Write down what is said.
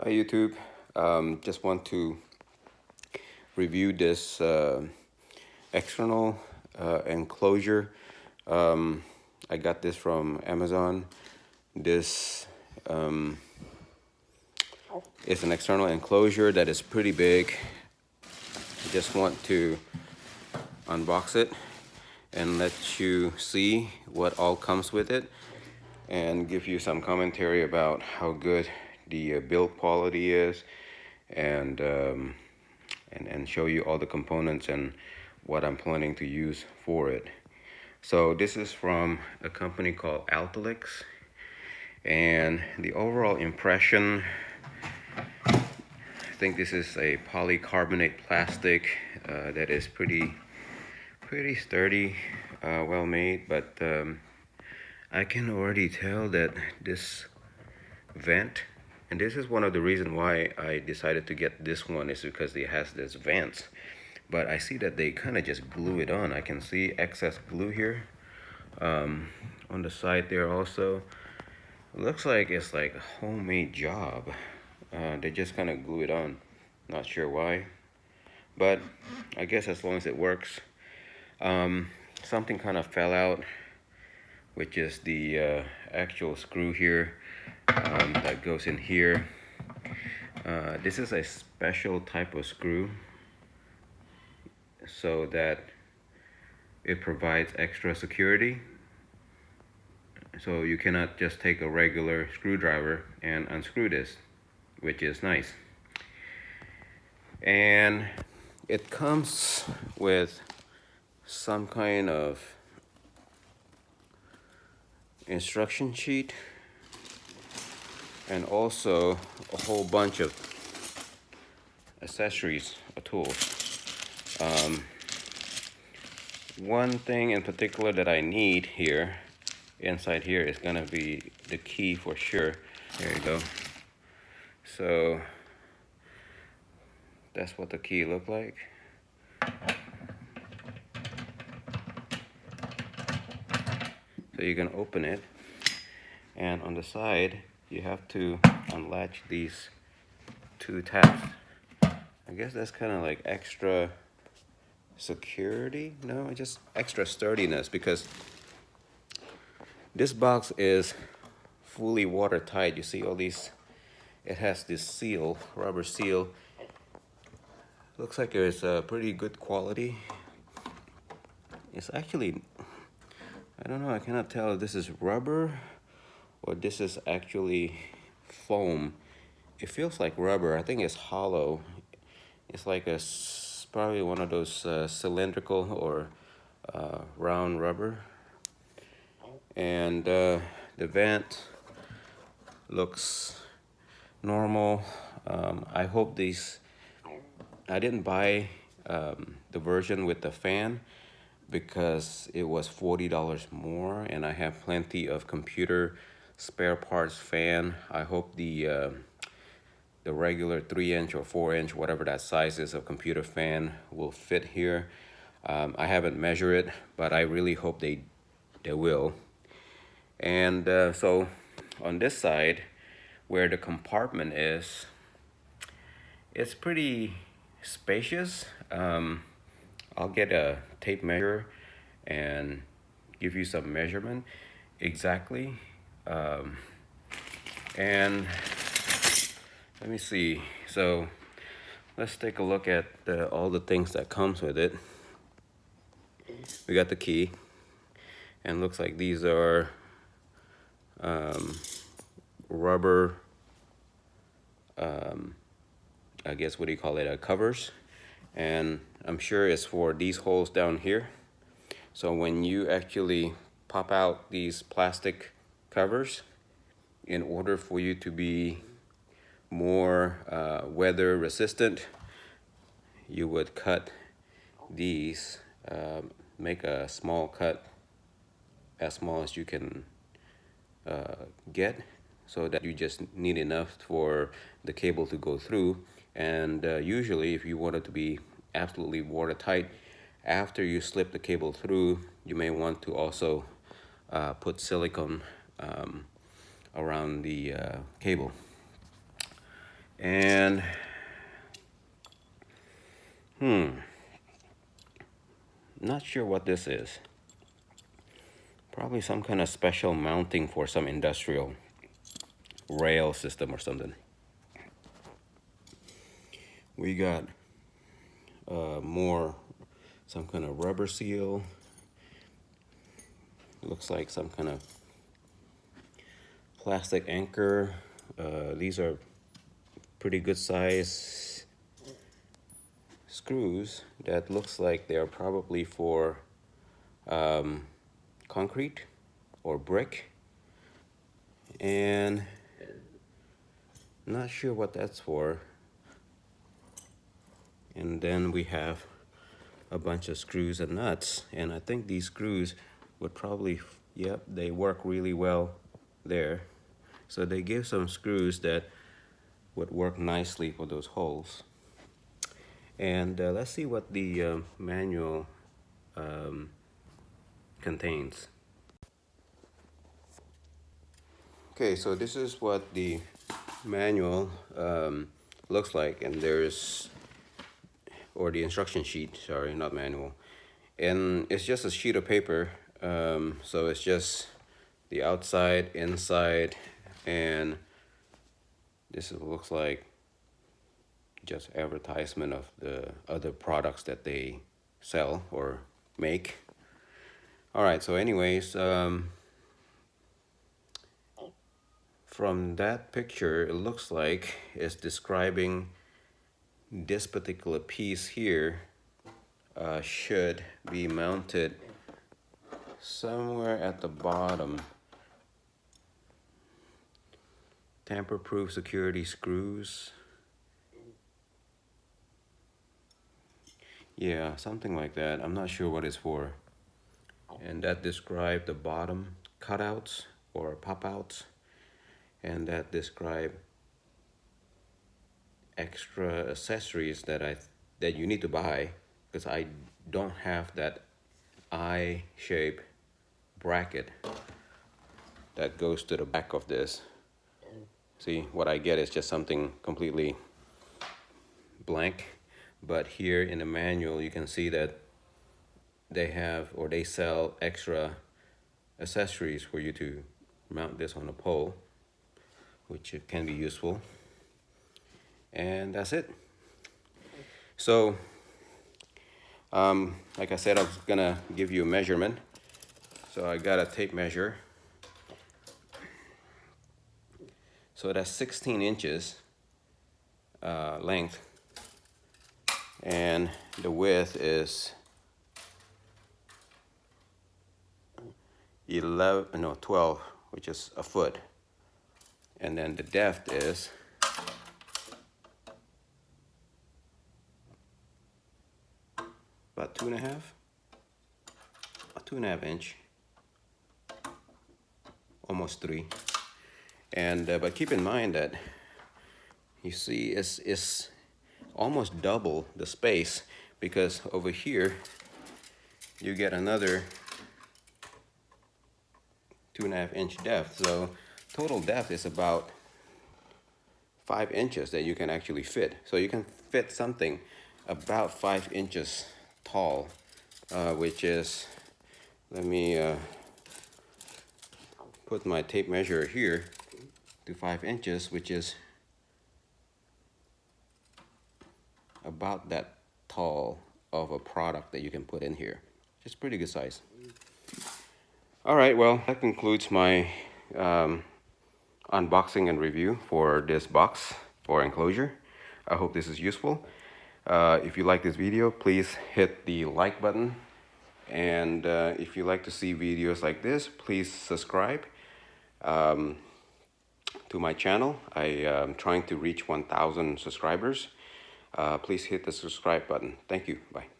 Hi YouTube. Just want to review this external enclosure. I got this from Amazon. This is an external enclosure that is pretty big. I just want to unbox it and let you see what all comes with it and give you some commentary about how good the build quality is, and show you all the components and what I'm planning to use for it. So this is from a company called Altelix, and the overall impression, I think this is a polycarbonate plastic that is pretty sturdy, well made, but I can already tell that this vent, and this is one of the reasons why I decided to get this one, is because it has this vents. But I see that they kind of just glue it on. I can see excess glue here on the side there also. It looks like it's like a homemade job. They just kind of glue it on. Not sure why, but I guess as long as it works. Something kind of fell out, which is the actual screw here that goes in here. This is a special type of screw so that it provides extra security. So you cannot just take a regular screwdriver and unscrew this, which is nice. And it comes with some kind of instruction sheet and also a whole bunch of accessories or tools. One thing in particular that I need here, inside here, is gonna be the key for sure. There you go. So that's what the key looked like. So you can open it, and on the side you have to unlatch these two tabs. I guess that's kind of like extra security. No, just extra sturdiness, because this box is fully watertight. You see all these, it has this seal, rubber seal. Looks like it's a pretty good quality. It's actually, I don't know, I cannot tell if this is rubber or this is actually foam. It feels like rubber. I think it's hollow. It's like a probably one of those cylindrical or round rubber. And the vent looks normal. I hope these, I didn't buy the version with the fan because it was $40 more, and I have plenty of computer spare parts fan. I hope the regular 3-inch or 4-inch, whatever that size is of computer fan, will fit here. I haven't measured it, but I really hope they will. And so on this side, where the compartment is, it's pretty spacious. I'll get a tape measure and give you some measurement exactly. And let me see. So let's take a look at all the things that comes with it. We got the key, and looks like these are rubber, I guess, what do you call it, covers. And I'm sure it's for these holes down here. So when you actually pop out these plastic covers, in order for you to be more weather resistant, you would cut these, make a small cut, as small as you can get, so that you just need enough for the cable to go through. And usually if you want it to be absolutely watertight, after you slip the cable through, you may want to also put silicone around the cable. And not sure what this is. Probably some kind of special mounting for some industrial rail system or something. We got more, some kind of rubber seal. Looks like some kind of plastic anchor. These are pretty good size screws that looks like they're probably for concrete or brick, and not sure what that's for. And then we have a bunch of screws and nuts, and I think these screws would probably, yep, they work really well there. So they give some screws that would work nicely for those holes. And let's see what the manual contains. Okay, so this is what the manual looks like, and there's, or the instruction sheet, sorry, not manual. And it's just a sheet of paper, so it's just the outside, inside, and this looks like just advertisement of the other products that they sell or make. All right, so anyways, from that picture, it looks like it's describing this particular piece here should be mounted somewhere at the bottom. Tamper-proof security screws. Yeah, something like that. I'm not sure what it's for. And that described the bottom cutouts or pop-outs. And that described extra accessories that you need to buy, because I don't have that I-shape bracket that goes to the back of this. See, what I get is just something completely blank, but here in the manual you can see that they have, or they sell, extra accessories for you to mount this on a pole, which can be useful. And that's it. So like I said, I was gonna give you a measurement, so I got a tape measure. So that's 16 inches length, and the width is 12, which is a foot, and then the depth is about 2.5 inch, almost 3. And but keep in mind that you see it's almost double the space, because over here you get another 2.5 inch depth. So total depth is about 5 inches that you can actually fit. So you can fit something about 5 inches tall, which is, let me put my tape measure here to 5 inches, which is about that tall of a product that you can put in here. Just pretty good size. All right, well, that concludes my unboxing and review for this box for enclosure. I hope this is useful. If you like this video, please hit the like button. And if you like to see videos like this, please subscribe to my channel. I am trying to reach 1,000 subscribers. Please hit the subscribe button. Thank you. Bye.